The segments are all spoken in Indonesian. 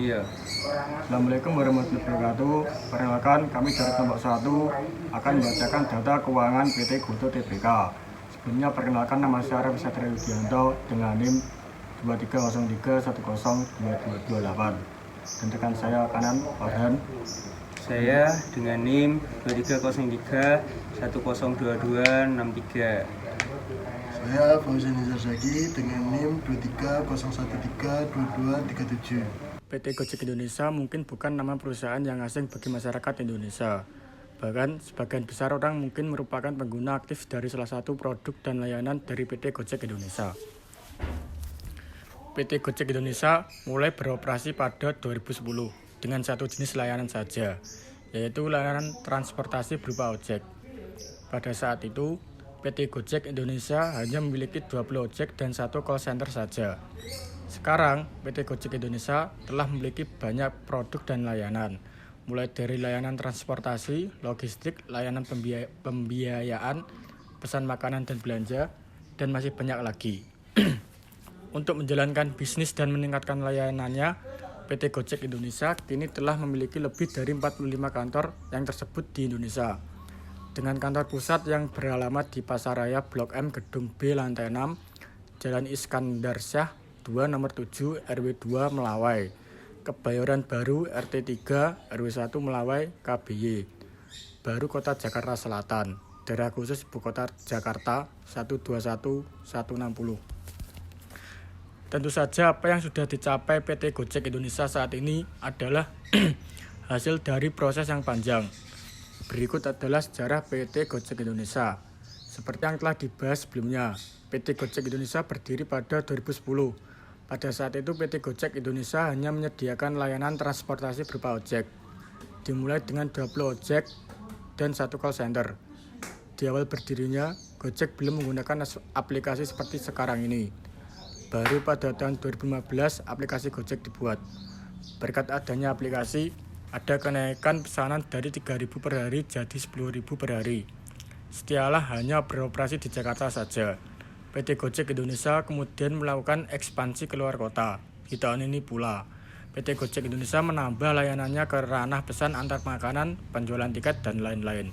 Iya. Assalamualaikum warahmatullahi wabarakatuh. Perkenalkan, kami dari kelompok 1 akan membacakan data keuangan PT Goto Tbk. Sebelumnya perkenalkan, nama saya Arif Satria Widianto dengan NIM 2303102228. Dan rekan saya kanan, Farhan. Saya dengan NIM 2303102263. Saya Fauzan Nizar Zaki dengan NIM 2301322237. PT Gojek Indonesia mungkin bukan nama perusahaan yang asing bagi masyarakat Indonesia. Bahkan sebagian besar orang mungkin merupakan pengguna aktif dari salah satu produk dan layanan dari PT Gojek Indonesia. PT Gojek Indonesia mulai beroperasi pada 2010 dengan satu jenis layanan saja, yaitu layanan transportasi berupa ojek. Pada saat itu, PT Gojek Indonesia hanya memiliki 20 ojek dan satu call center saja. Sekarang, PT Gojek Indonesia telah memiliki banyak produk dan layanan, mulai dari layanan transportasi, logistik, layanan pembiayaan, pesan makanan dan belanja, dan masih banyak lagi. Untuk menjalankan bisnis dan meningkatkan layanannya, PT Gojek Indonesia kini telah memiliki lebih dari 45 kantor yang tersebut di Indonesia. Dengan kantor pusat yang beralamat di Pasaraya Blok M Gedung B Lantai 6, Jalan Iskandar Syah 2 Nomor 7 RW 2 Melawai, Kebayoran Baru RT 3 RW 1 Melawai KBY, Baru Kota Jakarta Selatan, Daerah Khusus Ibu Kota Jakarta 121160. Tentu saja apa yang sudah dicapai PT Gojek Indonesia saat ini adalah hasil dari proses yang panjang. Berikut adalah sejarah PT Gojek Indonesia. Seperti yang telah dibahas sebelumnya, PT Gojek Indonesia berdiri pada 2010. Pada saat itu PT Gojek Indonesia hanya menyediakan layanan transportasi berupa ojek. Dimulai dengan 20 ojek dan satu call center. Di awal berdirinya, Gojek belum menggunakan aplikasi seperti sekarang ini. Baru pada tahun 2015 aplikasi Gojek dibuat. Berkat adanya aplikasi, ada kenaikan pesanan dari 3.000 per hari jadi 10.000 per hari. Setialah hanya beroperasi di Jakarta saja. PT Gojek Indonesia kemudian melakukan ekspansi ke luar kota. Di tahun ini pula, PT Gojek Indonesia menambah layanannya ke ranah pesan antar makanan, penjualan tiket, dan lain-lain.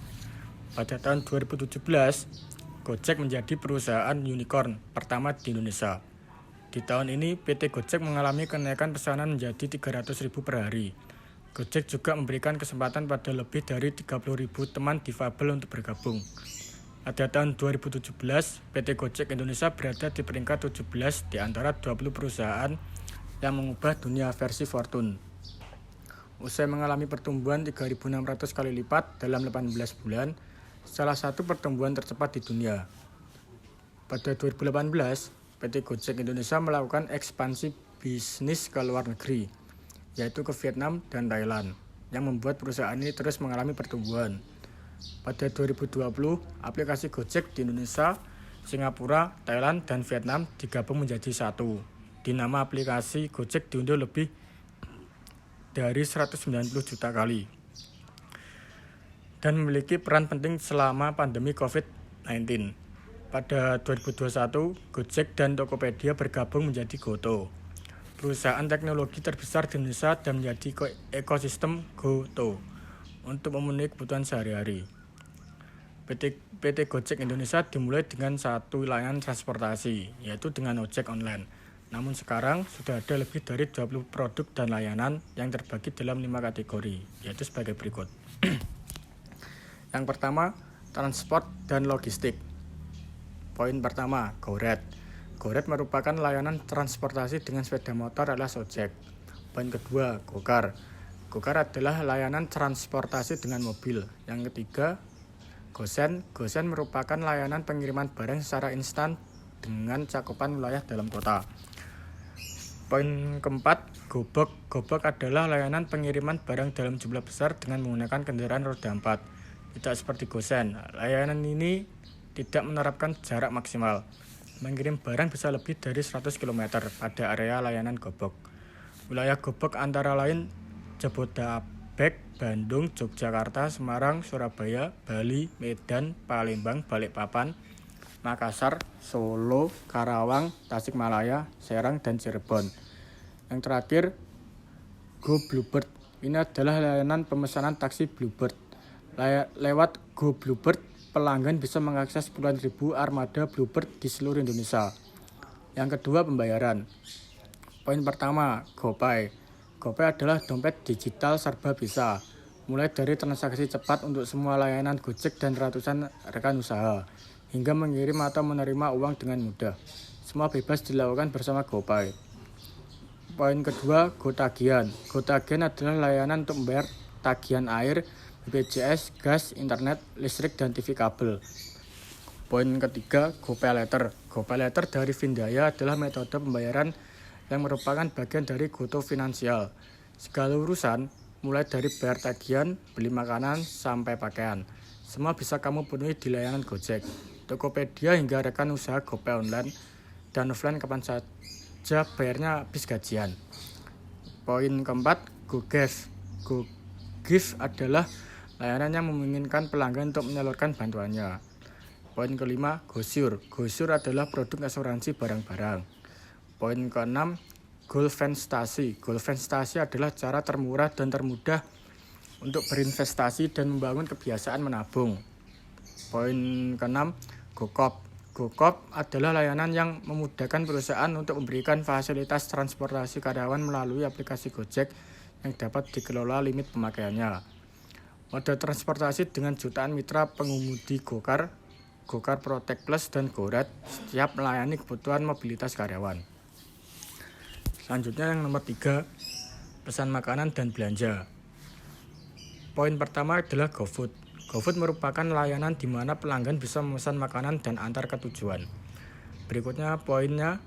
Pada tahun 2017, Gojek menjadi perusahaan unicorn pertama di Indonesia. Di tahun ini, PT Gojek mengalami kenaikan pesanan menjadi 300.000 per hari. Gojek juga memberikan kesempatan pada lebih dari 30.000 teman difabel untuk bergabung. Pada tahun 2017, PT Gojek Indonesia berada di peringkat 17 di antara 20 perusahaan yang mengubah dunia versi Fortune. Usai mengalami pertumbuhan 3.600 kali lipat dalam 18 bulan, salah satu pertumbuhan tercepat di dunia. Pada 2018, PT Gojek Indonesia melakukan ekspansi bisnis ke luar negeri, yaitu ke Vietnam dan Thailand, yang membuat perusahaan ini terus mengalami pertumbuhan. Pada 2020, aplikasi Gojek di Indonesia, Singapura, Thailand, dan Vietnam digabung menjadi satu. Di nama aplikasi Gojek diunduh lebih dari 190 juta kali dan memiliki peran penting selama pandemi COVID-19. Pada 2021, Gojek dan Tokopedia bergabung menjadi Goto, perusahaan teknologi terbesar di Indonesia dan menjadi ekosistem Goto untuk memenuhi kebutuhan sehari-hari. PT Gojek Indonesia dimulai dengan satu layanan transportasi, yaitu dengan ojek online. Namun sekarang sudah ada lebih dari 20 produk dan layanan yang terbagi dalam 5 kategori, yaitu sebagai berikut. Yang pertama, transport dan logistik. Poin pertama, Goret. Goret merupakan layanan transportasi dengan sepeda motor alias ojek. Poin kedua, Gokar. Gokar adalah layanan transportasi dengan mobil. Yang ketiga, Gosen. Gosen merupakan layanan pengiriman barang secara instan dengan cakupan wilayah dalam kota. Poin keempat, Gobok. Gobok adalah layanan pengiriman barang dalam jumlah besar dengan menggunakan kendaraan roda 4. Tidak seperti Gosen, layanan ini tidak menerapkan jarak maksimal. Mengirim barang bisa lebih dari 100 km pada area layanan Gobok. Wilayah Gobok antara lain Jabodetabek, Bandung, Yogyakarta, Semarang, Surabaya, Bali, Medan, Palembang, Balikpapan, Makassar, Solo, Karawang, Tasikmalaya, Serang, dan Cirebon. Yang terakhir, Go Bluebird. Ini adalah layanan pemesanan taksi Bluebird. Lewat Go Bluebird, pelanggan bisa mengakses puluhan ribu armada Bluebird di seluruh Indonesia. Yang kedua, pembayaran. Poin pertama, GoPay. GoPay adalah dompet digital serba bisa, mulai dari transaksi cepat untuk semua layanan Gojek dan ratusan rekan usaha, hingga mengirim atau menerima uang dengan mudah. Semua bebas dilakukan bersama GoPay. Poin kedua, GoTagihan. GoTagihan adalah layanan untuk membayar tagihan air, BPJS, gas, internet, listrik, dan TV kabel. Poin ketiga, GoPayLater. GoPayLater dari Vindaya adalah metode pembayaran yang merupakan bagian dari GoTo Finansial. Segala urusan, mulai dari bayar tagihan, beli makanan, sampai pakaian, semua bisa kamu penuhi di layanan Gojek, Tokopedia, hingga rekan usaha GoPay online dan offline kapan saja bayarnya habis gajian. Poin keempat, GoGive. GoGive adalah layanan yang memungkinkan pelanggan untuk menyalurkan bantuannya. Poin kelima, GoSure. GoSure adalah produk asuransi barang-barang. Poin keenam, Goalvestasi. Goalvestasi adalah cara termurah dan termudah untuk berinvestasi dan membangun kebiasaan menabung. Poin keenam, GoCop. GoCop adalah layanan yang memudahkan perusahaan untuk memberikan fasilitas transportasi karyawan melalui aplikasi Gojek yang dapat dikelola limit pemakaiannya. Mode transportasi dengan jutaan mitra pengemudi Gokar, Gokar Protect Plus, dan GoRide siap melayani kebutuhan mobilitas karyawan. Selanjutnya yang nomor 3, pesan makanan dan belanja. Poin pertama adalah GoFood. GoFood merupakan layanan di mana pelanggan bisa memesan makanan dan antar ke tujuan. Berikutnya poinnya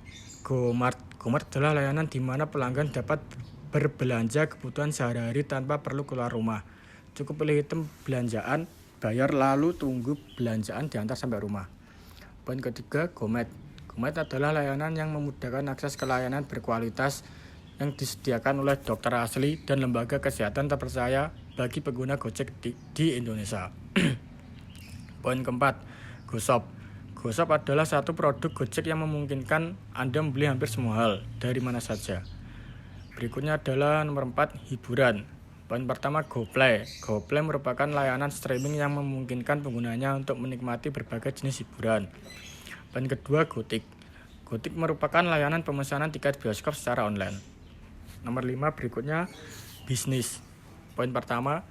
GoMart. GoMart adalah layanan di mana pelanggan dapat berbelanja kebutuhan sehari-hari tanpa perlu keluar rumah. Cukup pilih item belanjaan, bayar, lalu tunggu belanjaan diantar sampai rumah. Poin ketiga, GoMed. GoMed adalah layanan yang memudahkan akses ke layanan berkualitas yang disediakan oleh dokter asli dan lembaga kesehatan terpercaya bagi pengguna Gojek di Indonesia. Poin keempat, GoShop. GoShop adalah satu produk Gojek yang memungkinkan Anda membeli hampir semua hal dari mana saja. Berikutnya adalah nomor 4, hiburan. Poin pertama, GoPlay. GoPlay merupakan layanan streaming yang memungkinkan penggunanya untuk menikmati berbagai jenis hiburan. Poin kedua, Gotik. Gotik merupakan layanan pemesanan tiket bioskop secara online. Nomor 5 berikutnya, bisnis. Poin pertama,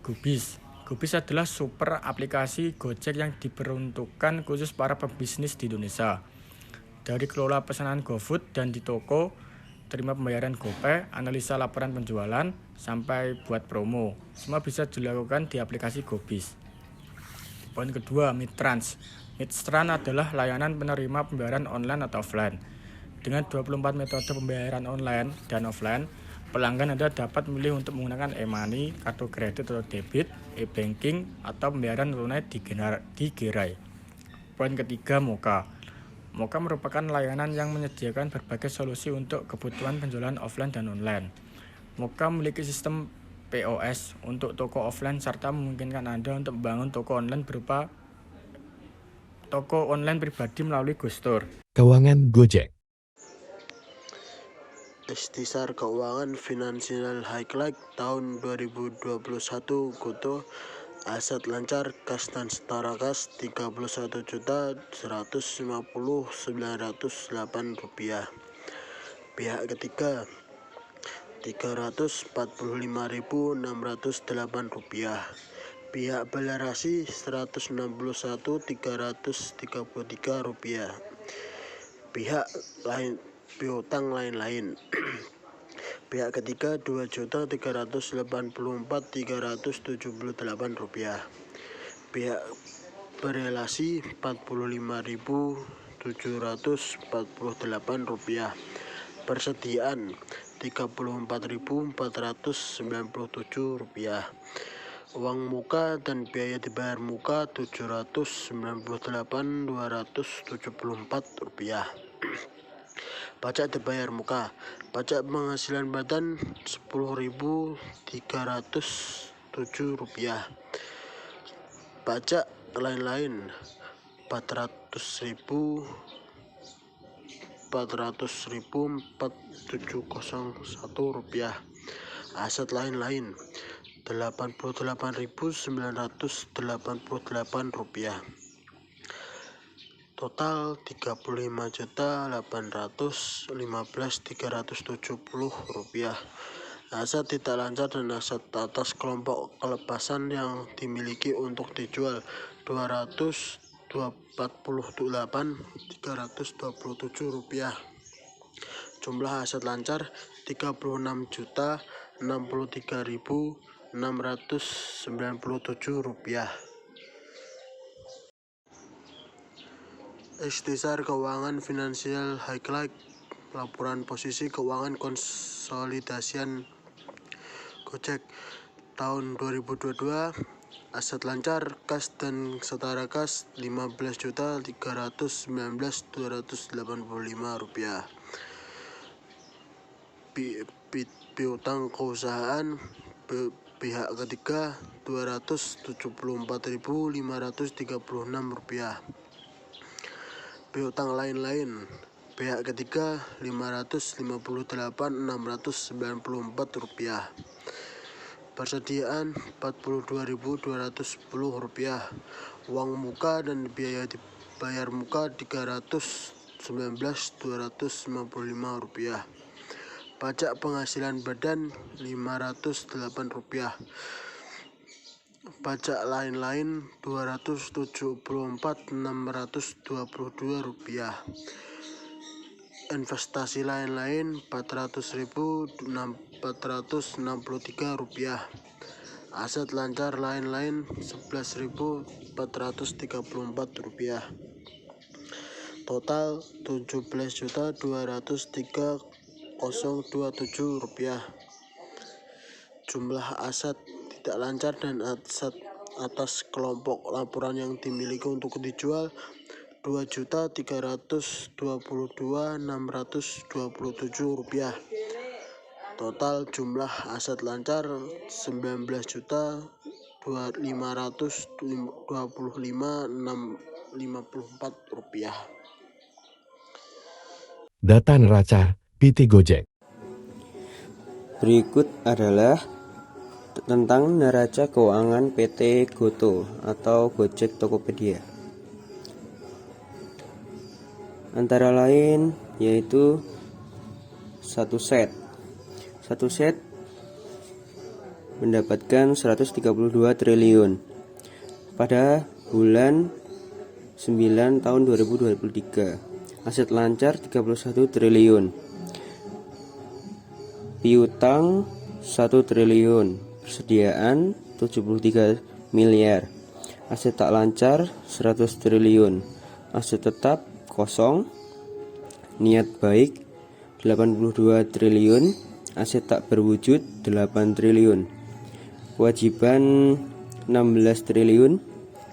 Gobis. Gobis adalah super aplikasi Gojek yang diperuntukkan khusus para pebisnis di Indonesia. Dari kelola pesanan GoFood dan di toko, terima pembayaran GoPay, analisa laporan penjualan, sampai buat promo. Semua bisa dilakukan di aplikasi Gobis. Poin kedua, Midtrans. Midtrans adalah layanan penerima pembayaran online atau offline. Dengan 24 metode pembayaran online dan offline, pelanggan Anda dapat memilih untuk menggunakan e-money, kartu kredit atau debit, e-banking, atau pembayaran tunai di gerai. Poin ketiga, Moka. Moka merupakan layanan yang menyediakan berbagai solusi untuk kebutuhan penjualan offline dan online. Moka memiliki sistem POS untuk toko offline serta memungkinkan Anda untuk membangun toko online berupa toko online pribadi melalui GoStore. Keuangan Gojek. Istisar Keuangan Finansial Highlight tahun 2021 GoTo aset lancar kas dan setara kas Rp31.150.908. Pihak ketiga Rp345.608. Pihak balerasi Rp161.333. Pihak lain piutang lain-lain. Pihak ketiga Rp2.384.378. Pihak berelasi Rp45.748. Persediaan Rp34.497. Uang muka dan biaya dibayar muka Rp798.274. Pajak dibayar muka. Pajak penghasilan badan Rp10.307. Pajak lain-lain Rp400.000 Rp407.01. Aset lain-lain Rp88.988. Total Rp35.815.370. Aset tidak lancar dan aset atas kelompok kelepasan yang dimiliki untuk dijual Rp248.327. Jumlah aset lancar Rp36.063.697. Ikhtisar keuangan finansial highlight. Laporan posisi keuangan konsolidasian Gojek tahun 2022. Aset lancar kas dan setara kas Rp15.319.285. Piutang keusahaan pihak ketiga Rp274.536. Piutang lain-lain pihak ketiga Rp558.694. Persediaan Rp42.210. Uang muka dan biaya dibayar muka Rp319.255. Pajak penghasilan badan Rp508. Pajak lain-lain Rp274.622. Investasi lain-lain Rp400.463. Aset lancar lain-lain Rp11.434. Total Rp17.203.027. Jumlah aset tidak lancar dan aset atas kelompok laporan yang dimiliki untuk dijual Rp2.322.627. Total jumlah aset lancar Rp19.525.654. Data neraca PT Gojek. Berikut adalah tentang neraca keuangan PT Goto atau Gojek Tokopedia. Antara lain yaitu satu set mendapatkan 132 triliun pada bulan 9 tahun 2023. Aset lancar 31 triliun. Piutang 1 triliun. Persediaan 73 miliar. Aset tak lancar 100 triliun. Aset tetap kosong. Niat baik 82 triliun. Aset tak berwujud 8 triliun. Kewajiban 16 triliun.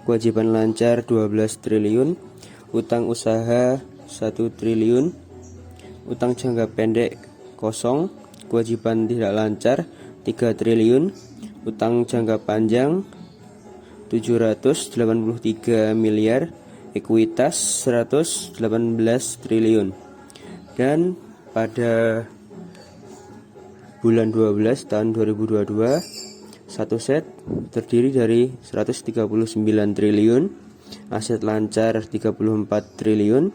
Kewajiban lancar 12 triliun. Utang usaha 1 triliun. Utang jangka pendek kosong. Kewajiban tidak lancar 3 triliun. Utang jangka panjang 783 miliar. Ekuitas 118 triliun. Dan pada bulan 12 tahun 2022, satu set terdiri dari 139 triliun, aset lancar 34 triliun,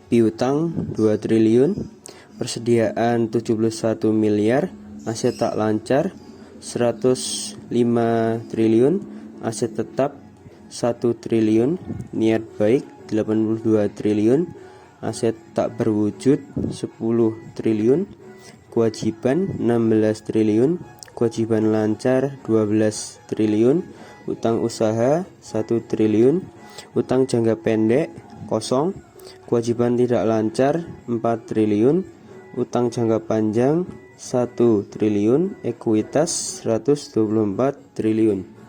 piutang 2 triliun, persediaan 71 miliar, aset tak lancar 105 triliun, aset tetap 1 triliun, niat baik 82 triliun, aset tak berwujud 10 triliun, kewajiban 16 triliun, kewajiban lancar 12 triliun, utang usaha 1 triliun, utang jangka pendek kosong, kewajiban tidak lancar 4 triliun, utang jangka panjang 1 triliun, ekuitas 124 triliun.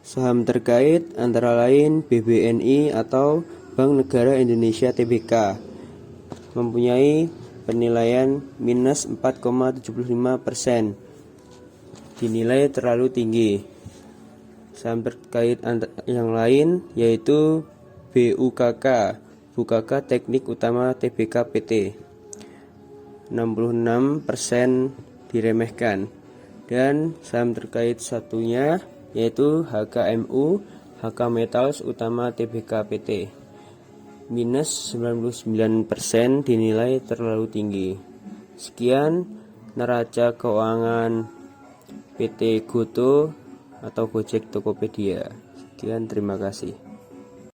Saham terkait antara lain BBNI atau Bank Negara Indonesia Tbk mempunyai penilaian minus 4,75%, dinilai terlalu tinggi. Saham terkait yang lain yaitu BUKK, Teknik Utama Tbk PT. 66% diremehkan. Dan saham terkait satunya yaitu HKMU, HK Metals Utama Tbk PT, minus 99% dinilai terlalu tinggi. Sekian neraca keuangan PT Goto atau Gojek Tokopedia. Sekian, terima kasih.